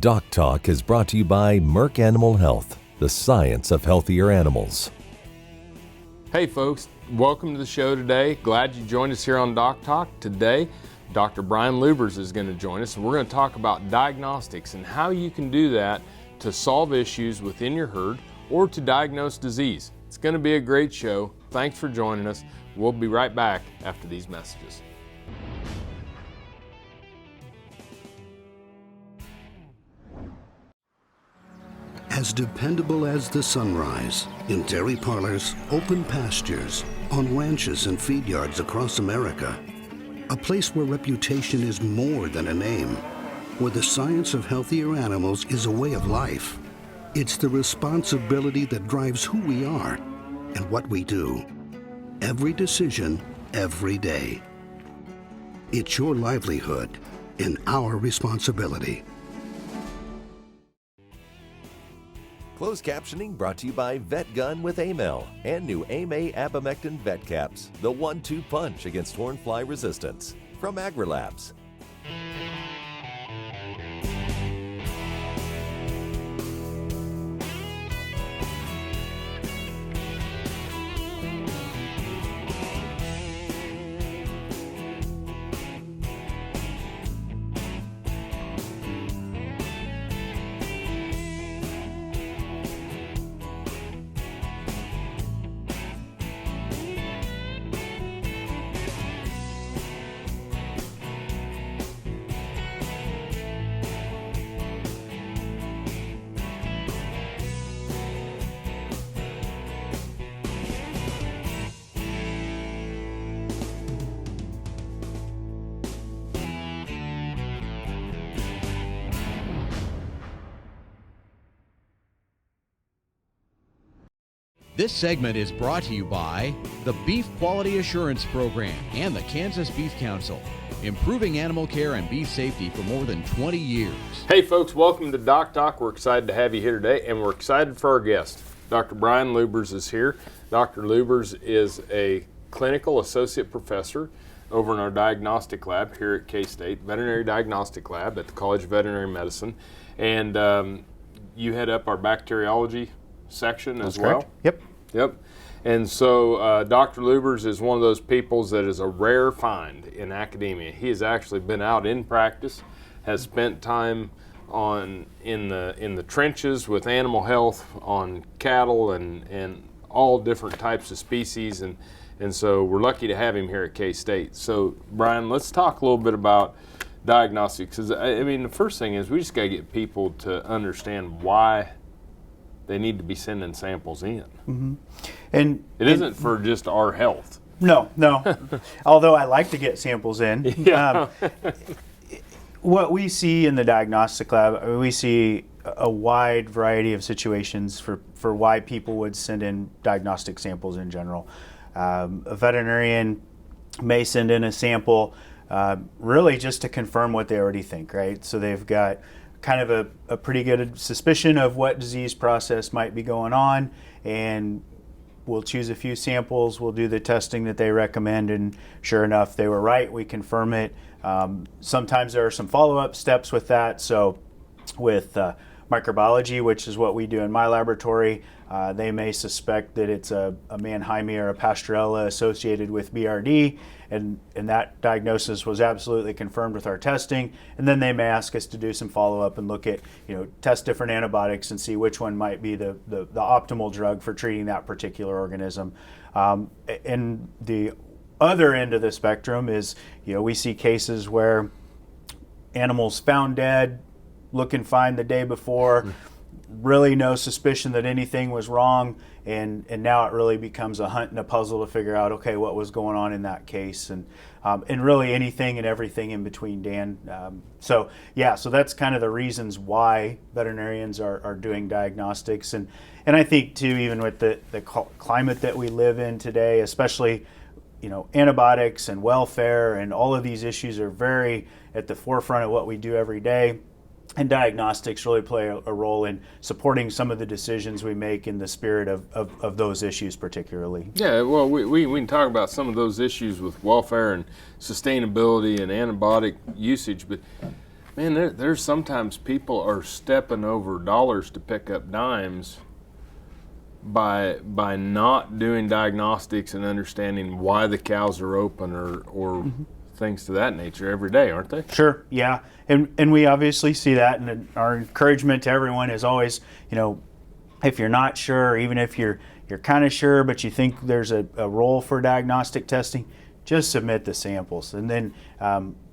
DocTalk is brought to you by Merck Animal Health, the science of healthier animals. Hey folks, welcome to the show today. Glad you joined us here on DocTalk. Today, Dr. Brian Lubbers is going to join us, and we're going to talk about diagnostics and how you can do that to solve issues within your herd or to diagnose disease. It's going to be a great show. Thanks for joining us. We'll be right back after these messages. As dependable as the sunrise, in dairy parlors, open pastures, on ranches and feed yards across America. A place where reputation is more than a name, where the science of healthier animals is a way of life. It's the responsibility that drives who we are and what we do. Every decision, every day. It's your livelihood and our responsibility. Closed captioning brought to you by VetGun with Amel and new AMA Abamectin Vet Caps, the 1-2 punch against hornfly resistance from AgriLabs. This segment is brought to you by the Beef Quality Assurance Program and the Kansas Beef Council, improving animal care and beef safety for more than 20 years. Hey folks, welcome to DocTalk. We're excited to have you here today, and we're excited for our guest. Dr. Brian Lubbers is here. Dr. Lubbers is a clinical associate professor over in our diagnostic lab here at K-State, veterinary diagnostic lab at the College of Veterinary Medicine. And you head up our bacteriology section as well? Correct. Yep. And so Dr. Lubbers is one of those people that is a rare find in academia. He has actually been out in practice, has spent time in the trenches with animal health on cattle and all different types of species, and so we're lucky to have him here at K-State. So Brian, let's talk a little bit about diagnostics. 'Cause, I mean, the first thing is we just got to get people to understand why they need to be sending samples in. Mm-hmm. And it isn't for just our health. No. Although I like to get samples in. Yeah. What we see in the diagnostic lab, we see a wide variety of situations for why people would send in diagnostic samples in general. A veterinarian may send in a sample really just to confirm what they already think, right? So they've got kind of a pretty good suspicion of what disease process might be going on, and we'll choose a few samples, we'll do the testing that they recommend, and sure enough, they were right, we confirm it. Sometimes there are some follow-up steps with that. So with microbiology, which is what we do in my laboratory, they may suspect that it's a Mannheimia or a Pasteurella associated with BRD, and that diagnosis was absolutely confirmed with our testing. And then they may ask us to do some follow-up and look at, test different antibiotics and see which one might be the optimal drug for treating that particular organism. And the other end of the spectrum is, we see cases where animals found dead, looking fine the day before, really no suspicion that anything was wrong, and now it really becomes a hunt and a puzzle to figure out, okay, what was going on in that case, and really anything and everything in between, Dan. So that's kind of the reasons why veterinarians are doing diagnostics, and I think too, even with the climate that we live in today, especially antibiotics and welfare and all of these issues are very at the forefront of what we do every day. And diagnostics really play a role in supporting some of the decisions we make in the spirit of those issues particularly. Yeah, well, we can talk about some of those issues with welfare and sustainability and antibiotic usage, but Man, there's sometimes people are stepping over dollars to pick up dimes by not doing diagnostics and understanding why the cows are open or things to that nature every day, aren't they? Sure, yeah. And we obviously see that, and our encouragement to everyone is always, if you're not sure, even if you're kind of sure, but you think there's a role for diagnostic testing, just submit the samples. And then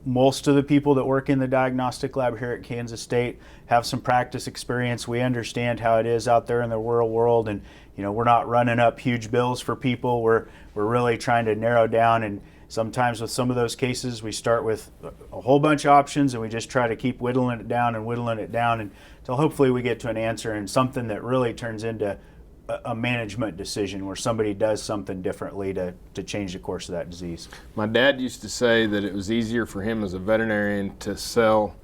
most of the people that work in the diagnostic lab here at Kansas State have some practice experience. We understand how it is out there in the real world, and we're not running up huge bills for people. We're really trying to narrow down, and sometimes with some of those cases we start with a whole bunch of options and we just try to keep whittling it down until hopefully we get to an answer and something that really turns into a management decision where somebody does something differently to change the course of that disease. My dad used to say that it was easier for him as a veterinarian to sell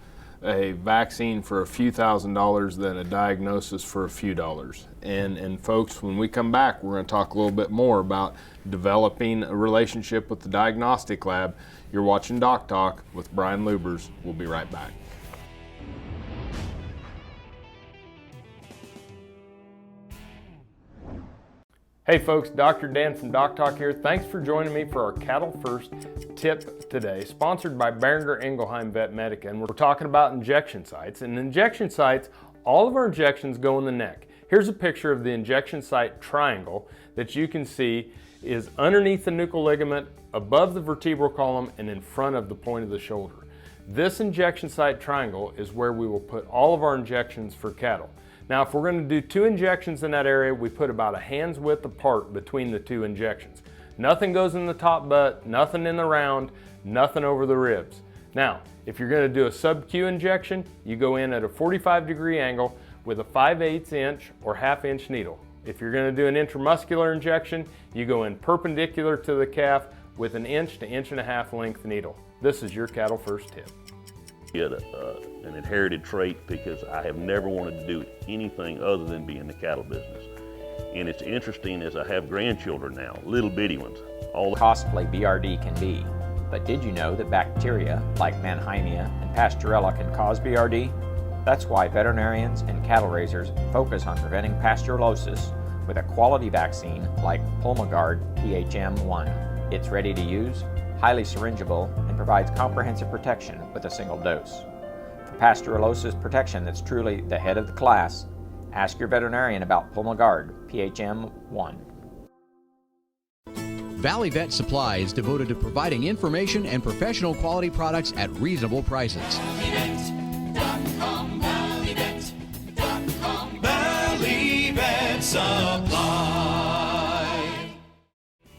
a vaccine for a few $1,000s than a diagnosis for a few dollars. And folks, when we come back, we're going to talk a little bit more about developing a relationship with the diagnostic lab. You're watching DocTalk with Brian Lubbers. We'll be right back. Hey folks, Dr. Dan from DocTalk here. Thanks for joining me for our Cattle First tip today, sponsored by Boehringer Ingelheim Vet Medica. And we're talking about injection sites. And injection sites, all of our injections go in the neck. Here's a picture of the injection site triangle that you can see is underneath the nuchal ligament, above the vertebral column, and in front of the point of the shoulder. This injection site triangle is where we will put all of our injections for cattle. Now, if we're going to do 2 injections in that area, we put about a hand's width apart between the 2 injections. Nothing goes in the top butt, nothing in the round, nothing over the ribs. Now, if you're going to do a sub-Q injection, you go in at a 45-degree angle with a 5/8 inch or 1/2 inch needle. If you're going to do an intramuscular injection, you go in perpendicular to the calf with an 1 to 1.5 inch length needle. This is your Cattle First tip. An inherited trait because I have never wanted to do anything other than be in the cattle business. And it's interesting as I have grandchildren now, little bitty ones. Costly BRD can be, but did you know that bacteria like Mannheimia and Pasteurella can cause BRD? That's why veterinarians and cattle raisers focus on preventing pasteurellosis with a quality vaccine like Pulmogard PHM1. It's ready to use, highly syringeable, and provides comprehensive protection with a single dose. For pasteurellosis protection that's truly the head of the class, ask your veterinarian about Pulmogard PHM1. Valley Vet Supply is devoted to providing information and professional quality products at reasonable prices. Valley Vet Supply.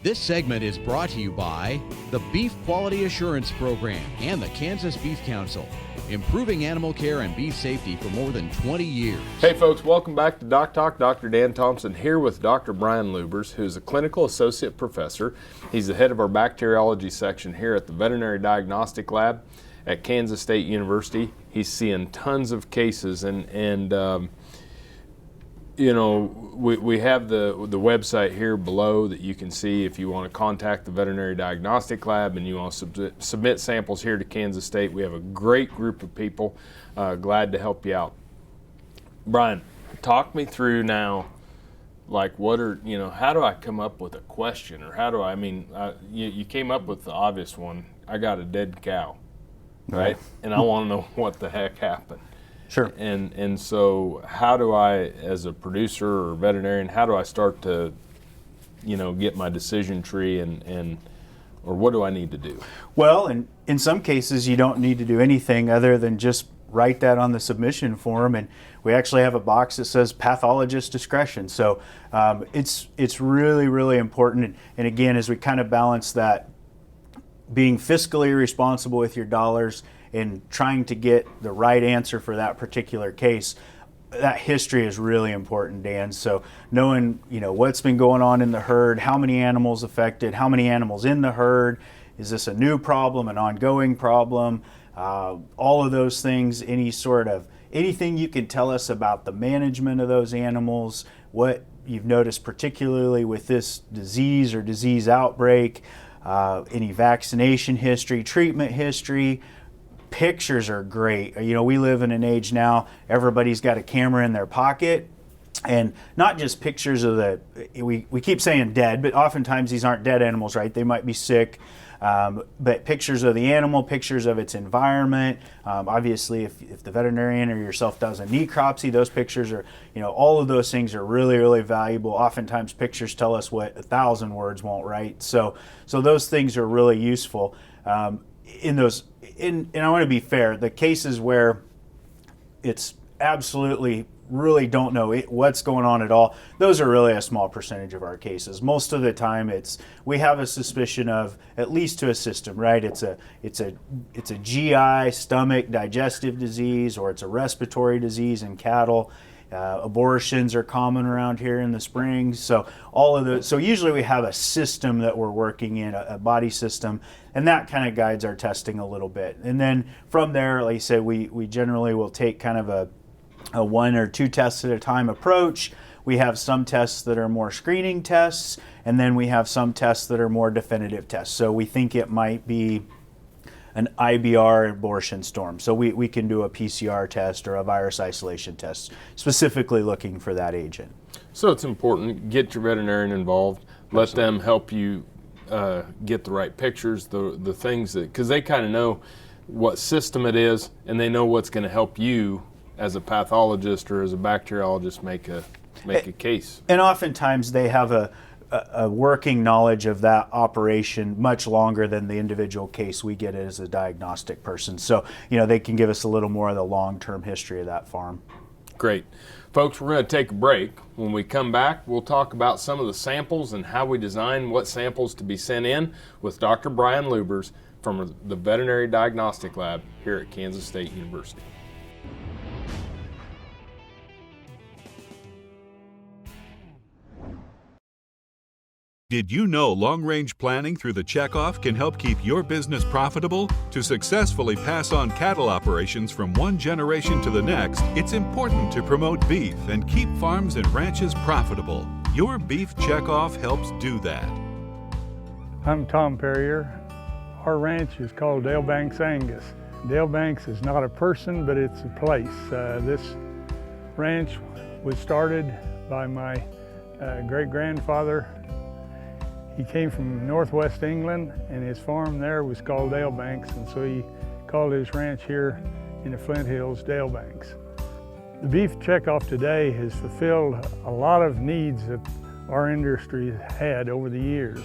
This segment is brought to you by the Beef Quality Assurance Program and the Kansas Beef Council, improving animal care and beef safety for more than 20 years. Hey folks, welcome back to DocTalk. Dr. Dan Thompson here with Dr. Brian Lubbers, who's a clinical associate professor. He's the head of our bacteriology section here at the Veterinary Diagnostic Lab at Kansas State University. He's seeing tons of cases and we have the website here below that you can see if you want to contact the Veterinary Diagnostic Lab and you want to submit samples here to Kansas State. We have a great group of people glad to help you out. Brian, talk me through now, like how do I come up with a question, or how do you came up with the obvious one. I got a dead cow, right? And I want to know what the heck happened. Sure. And so how do I, as a producer or veterinarian, how do I start to, get my decision tree or what do I need to do? Well, in some cases you don't need to do anything other than just write that on the submission form, and we actually have a box that says pathologist discretion. So it's really, really important. And again, as we kind of balance that, being fiscally responsible with your dollars and trying to get the right answer for that particular case, that history is really important, Dan. So knowing, what's been going on in the herd, how many animals affected, how many animals in the herd, is this a new problem, an ongoing problem, all of those things, anything you can tell us about the management of those animals, what you've noticed particularly with this disease or disease outbreak, any vaccination history, treatment history. Pictures are great. You know, we live in an age now, everybody's got a camera in their pocket. And not just pictures of we keep saying dead, but oftentimes these aren't dead animals, right? They might be sick. But pictures of the animal, pictures of its environment. Obviously, if the veterinarian or yourself does a necropsy, those pictures are, you know, all of those things are really, really valuable. Oftentimes pictures tell us what 1,000 words won't write. So those things are really useful. And I want to be fair, the cases where it's absolutely really don't know what's going on at all, those are really a small percentage of our cases. Most of the time we have a suspicion of, at least to a system, right? It's a GI, stomach, digestive disease, or it's a respiratory disease in cattle. Abortions are common around here in the spring. So usually we have a system that we're working in, a body system, and that kind of guides our testing a little bit. And then from there, like I said, we generally will take kind of a 1 or 2 tests at a time approach. We have some tests that are more screening tests, and then we have some tests that are more definitive tests. So we think it might be an IBR abortion storm. So we can do a PCR test or a virus isolation test, specifically looking for that agent. So it's important, get your veterinarian involved, let them help you get the right pictures, the things that, because they kind of know what system it is, and they know what's going to help you as a pathologist or as a bacteriologist make a case. And oftentimes they have a working knowledge of that operation much longer than the individual case we get as a diagnostic person. So, you know, they can give us a little more of the long-term history of that farm. Great. Folks, we're going to take a break. When we come back, we'll talk about some of the samples and how we design what samples to be sent in with Dr. Brian Lubbers from the Veterinary Diagnostic Lab here at Kansas State University. Did you know long-range planning through the checkoff can help keep your business profitable? To successfully pass on cattle operations from one generation to the next, it's important to promote beef and keep farms and ranches profitable. Your Beef Checkoff helps do that. I'm Tom Perrier. Our ranch is called Dale Banks Angus. Dale Banks is not a person, but it's a place. This ranch was started by my great-grandfather. He came from northwest England, and his farm there was called Dale Banks, and so he called his ranch here in the Flint Hills Dale Banks. The beef checkoff today has fulfilled a lot of needs that our industry had over the years.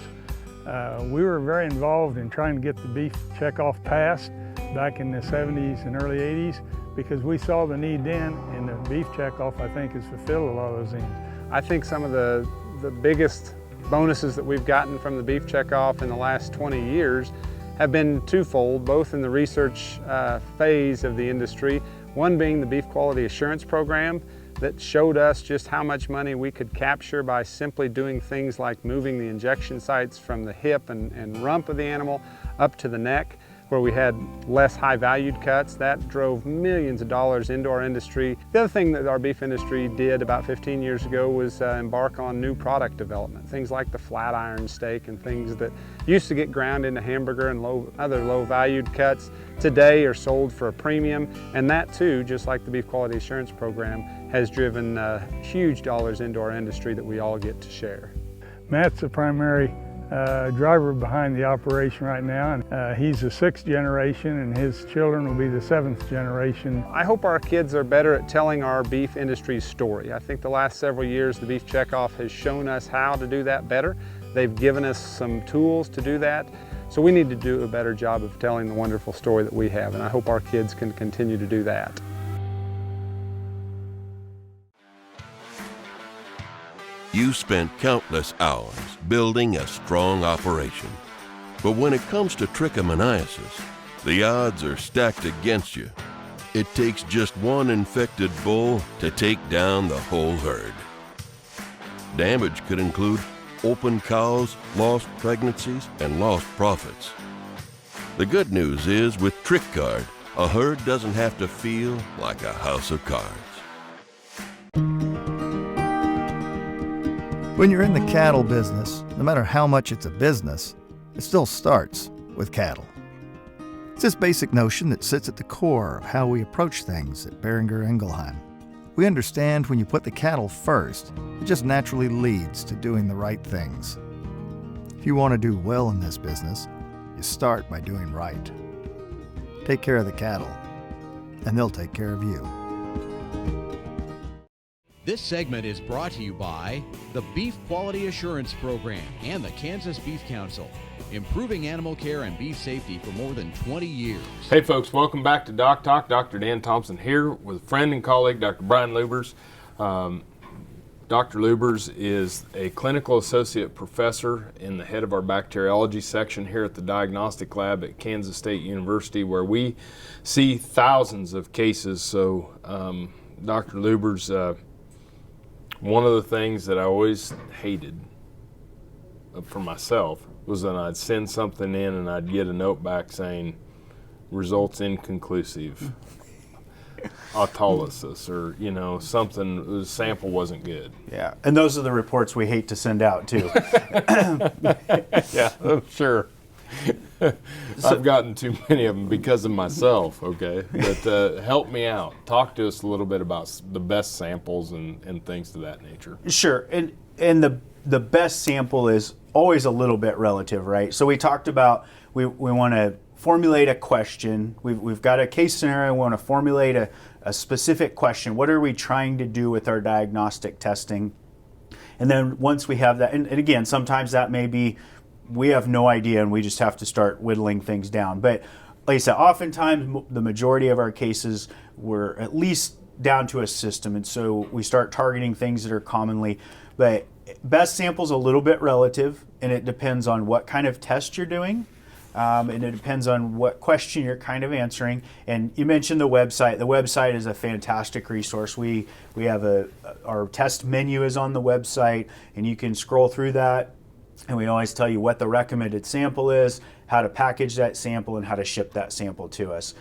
We were very involved in trying to get the beef checkoff passed back in the 70s and early 80s because we saw the need then, and the beef checkoff, I think, has fulfilled a lot of those needs. I think some of the biggest bonuses that we've gotten from the beef checkoff in the last 20 years have been twofold, both in the research phase of the industry, one being the Beef Quality Assurance Program that showed us just how much money we could capture by simply doing things like moving the injection sites from the hip and rump of the animal up to the neck, where we had less high-valued cuts. That drove millions of dollars into our industry. The other thing that our beef industry did about 15 years ago was embark on new product development, things like the flat iron steak and things that used to get ground into hamburger and other low-valued cuts today are sold for a premium, and that too, just like the Beef Quality Assurance Program, has driven huge dollars into our industry that we all get to share. Matt's the primary driver behind the operation right now, and he's the 6th generation, and his children will be the 7th generation. I hope our kids are better at telling our beef industry's story. I think the last several years the Beef Checkoff has shown us how to do that better. They've given us some tools to do that, so we need to do a better job of telling the wonderful story that we have, and I hope our kids can continue to do that. You spent countless hours building a strong operation. But when it comes to trichomoniasis, the odds are stacked against you. It takes just one infected bull to take down the whole herd. Damage could include open cows, lost pregnancies, and lost profits. The good news is with TrichGuard, a herd doesn't have to feel like a house of cards. When you're in the cattle business, no matter how much it's a business, it still starts with cattle. this basic notion that sits at the core of how we approach things at Behringer Ingelheim. We understand when you put the cattle first, it just naturally leads to doing the right things. If you want to do well in this business, you start by doing right. Take care of the cattle, and they'll take care of you. This segment is brought to you by the Beef Quality Assurance Program and the Kansas Beef Council, improving animal care and beef safety for more than 20 years. Hey folks, welcome back to DocTalk. Dr. Dan Thompson here with friend and colleague Dr. Brian Lubbers. Dr. Lubbers is a clinical associate professor and the head of our bacteriology section here at the diagnostic lab at Kansas State University, where we see thousands of cases. So Dr. Lubbers, one of the things that I always hated for myself was that I'd send something in and I'd get a note back saying results inconclusive, autolysis, or something, the sample wasn't good. Yeah, and those are the reports we hate to send out too. Yeah, I'm sure. I've gotten too many of them because of myself, okay? But help me out. Talk to us a little bit about the best samples and things to that nature. Sure, and the best sample is always a little bit relative, right? So we talked about we want to formulate a question. We've got a case scenario. We want to formulate a specific question. What are we trying to do with our diagnostic testing? And then once we have that, and again, sometimes that may be we have no idea and we just have to start whittling things down. But like I said, oftentimes the majority of our cases were at least down to a system, and so we start targeting things that are commonly. But best sample's a little bit relative, and it depends on what kind of test you're doing. And it depends on what question you're kind of answering. And you mentioned the website. The website is a fantastic resource. We have our test menu is on the website, and you can scroll through that. And we always tell you what the recommended sample is, how to package that sample, and how to ship that sample to us.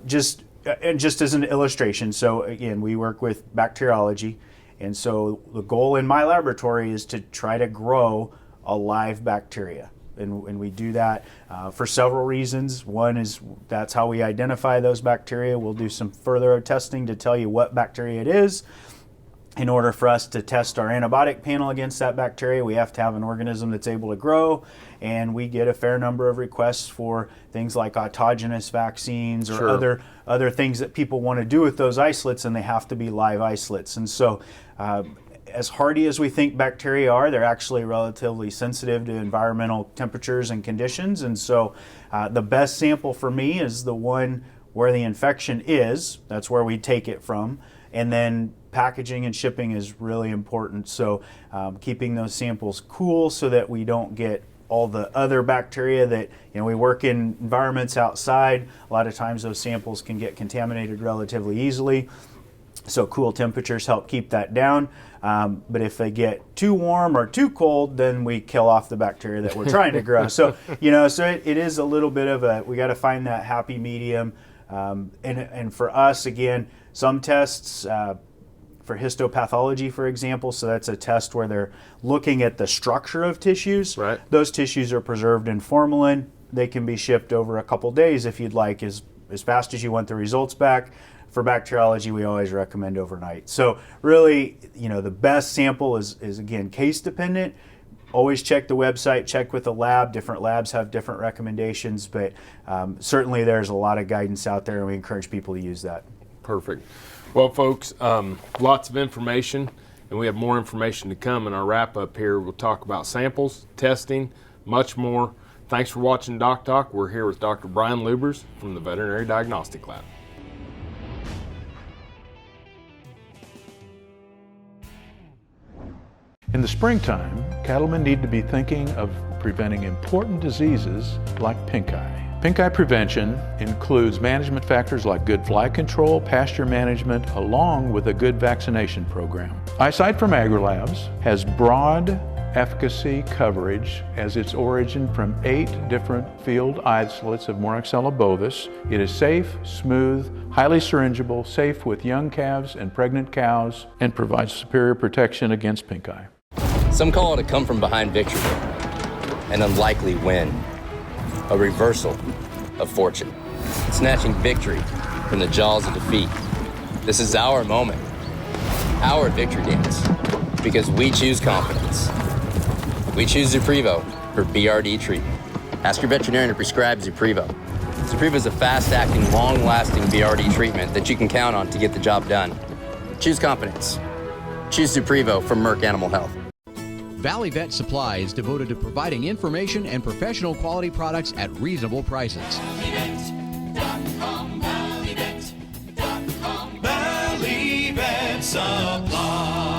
Just as an illustration, so again, we work with bacteriology, and so the goal in my laboratory is to try to grow a live bacteria. And we do that for several reasons. One is that's how we identify those bacteria. We'll do some further testing to tell you what bacteria it is. In order for us to test our antibiotic panel against that bacteria, we have to have an organism that's able to grow, and we get a fair number of requests for things like autogenous vaccines or Sure. other things that people want to do with those isolates, and they have to be live isolates. And so as hardy as we think bacteria are, they're actually relatively sensitive to environmental temperatures and conditions. And so the best sample for me is the one where the infection is. That's where we take it from. And then packaging and shipping is really important. So keeping those samples cool so that we don't get all the other bacteria that, we work in environments outside. A lot of times those samples can get contaminated relatively easily. So cool temperatures help keep that down. But if they get too warm or too cold, then we kill off the bacteria that we're trying to grow. So, it is a little bit of we got to find that happy medium. And for us, again, some tests, for histopathology, for example, so that's a test where they're looking at the structure of tissues. Right. Those tissues are preserved in formalin. They can be shipped over a couple days if you'd like, as fast as you want the results back. For bacteriology, we always recommend overnight. So really, the best sample is again case dependent. Always check the website, check with the lab. Different labs have different recommendations, but certainly there's a lot of guidance out there, and we encourage people to use that. Perfect. Well, folks, lots of information, and we have more information to come in our wrap-up here. We'll talk about samples, testing, much more. Thanks for watching DocTalk. We're here with Dr. Brian Lubbers from the Veterinary Diagnostic Lab. In the springtime, cattlemen need to be thinking of preventing important diseases like pink eye. Pink eye prevention includes management factors like good fly control, pasture management, along with a good vaccination program. Eyesight from AgriLabs has broad efficacy coverage as its origin from 8 different field isolates of Moraxella bovis. It is safe, smooth, highly syringeable, safe with young calves and pregnant cows, and provides superior protection against pink eye. Some call it a come-from-behind victory, an unlikely win, a reversal of fortune. snatching victory from the jaws of defeat. This is our moment, our victory dance, because we choose confidence. We choose Zuprevo for BRD treatment. Ask your veterinarian to prescribe Zuprevo. Zuprevo is a fast-acting, long-lasting BRD treatment that you can count on to get the job done. Choose confidence. Choose Zuprevo from Merck Animal Health. Valley Vet Supply is devoted to providing information and professional quality products at reasonable prices. Valley Vet Supply.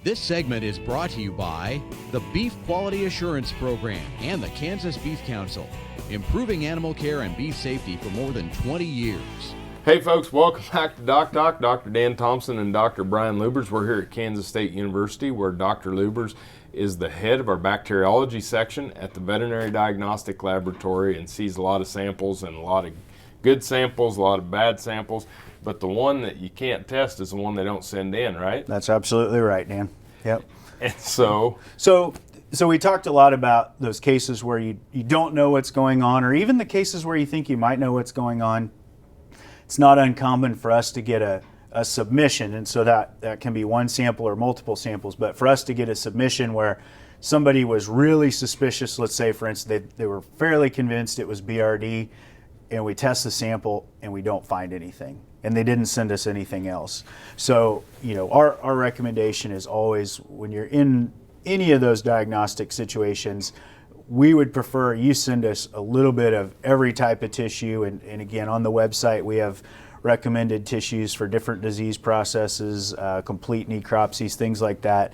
This segment is brought to you by the Beef Quality Assurance Program and the Kansas Beef Council, improving animal care and beef safety for more than 20 years. Hey folks, welcome back to DocTalk. Dr. Dan Thompson and Dr. Brian Lubbers. We're here at Kansas State University, where Dr. Lubbers is the head of our bacteriology section at the Veterinary Diagnostic Laboratory and sees a lot of samples, and a lot of good samples, a lot of bad samples. But the one that you can't test is the one they don't send in, right? That's absolutely right, Dan. Yep. And so we talked a lot about those cases where you don't know what's going on, or even the cases where you think you might know what's going on. It's not uncommon for us to get a submission, and so that can be one sample or multiple samples, but for us to get a submission where somebody was really suspicious, let's say for instance they were fairly convinced it was BRD, and we test the sample and we don't find anything, and they didn't send us anything else. So our recommendation is always, when you're in any of those diagnostic situations, we would prefer you send us a little bit of every type of tissue, and again, on the website we have recommended tissues for different disease processes, complete necropsies, things like that.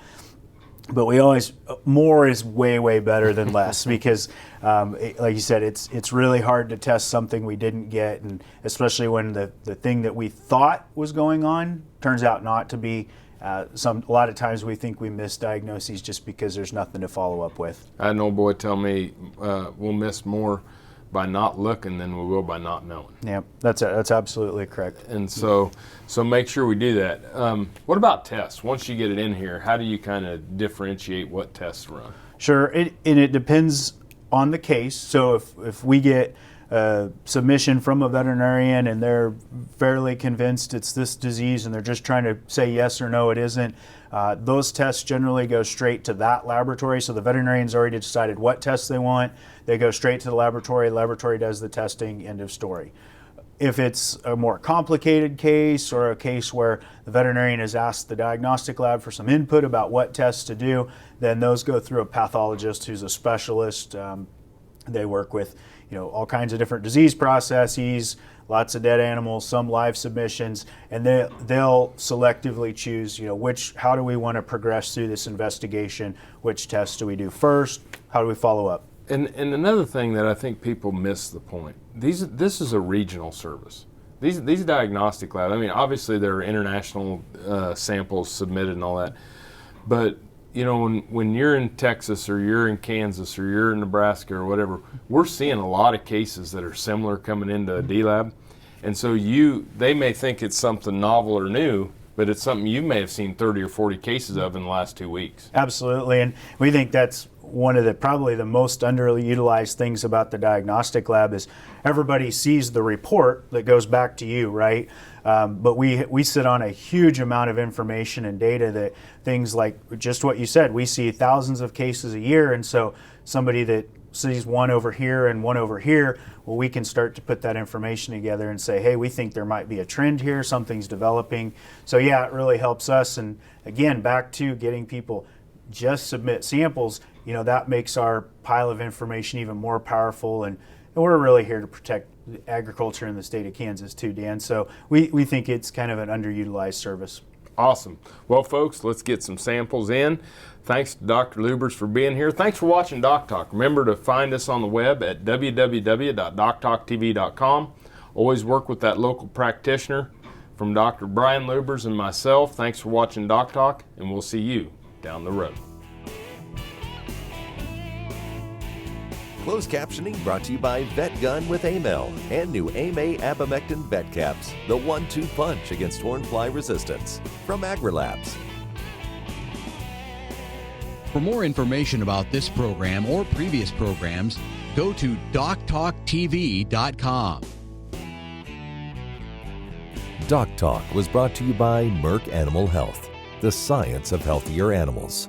But we always, more is way better than less, because like you said, it's really hard to test something we didn't get, and especially when the thing that we thought was going on turns out not to be. A lot of times we think we miss diagnoses just because there's nothing to follow up with. I had an old boy tell me we'll miss more by not looking than we will by not knowing. Yep, that's absolutely correct. And so make sure we do that. What about tests? Once you get it in here, how do you kind of differentiate what tests to run? Sure, and it depends on the case. So if we get a submission from a veterinarian and they're fairly convinced it's this disease and they're just trying to say yes or no it isn't, those tests generally go straight to that laboratory. So the veterinarian's already decided what tests they want. They go straight to the laboratory does the testing, end of story. If it's a more complicated case, or a case where the veterinarian has asked the diagnostic lab for some input about what tests to do, then those go through a pathologist who's a specialist. They work with all kinds of different disease processes, lots of dead animals, some live submissions, and they'll selectively choose, how do we want to progress through this investigation? Which tests do we do first? How do we follow up? And another thing that I think people miss the point, this is a regional service. These diagnostic labs, I mean, obviously there are international samples submitted and all that, but when you're in Texas or you're in Kansas or you're in Nebraska or whatever, we're seeing a lot of cases that are similar coming into a D-Lab. And so they may think it's something novel or new, but it's something you may have seen 30 or 40 cases of in the last 2 weeks. Absolutely, and we think that's one of probably the most underutilized things about the diagnostic lab is everybody sees the report that goes back to you, right? But we sit on a huge amount of information and data, that things like just what you said, we see thousands of cases a year, and so somebody that sees one over here and one over here, well, we can start to put that information together and say, hey, we think there might be a trend here, something's developing. So yeah, it really helps us. And again, back to getting people just submit samples, that makes our pile of information even more powerful, and we're really here to protect agriculture in the state of Kansas too, Dan. So we think it's kind of an underutilized service. Awesome. Well, folks, let's get some samples in. Thanks to Dr. Lubbers for being here. Thanks for watching DocTalk. Remember to find us on the web at www.doctalktv.com. Always work with that local practitioner. From Dr. Brian Lubbers and myself, thanks for watching DocTalk, and we'll see you down the road. Closed captioning brought to you by Vet Gun with Amel and new AMA Abamectin Vet Caps, the 1-2 punch against hornfly resistance, from AgriLabs. For more information about this program or previous programs, Go to DocTalkTV.com. DocTalk was brought to you by Merck Animal Health, the science of healthier animals.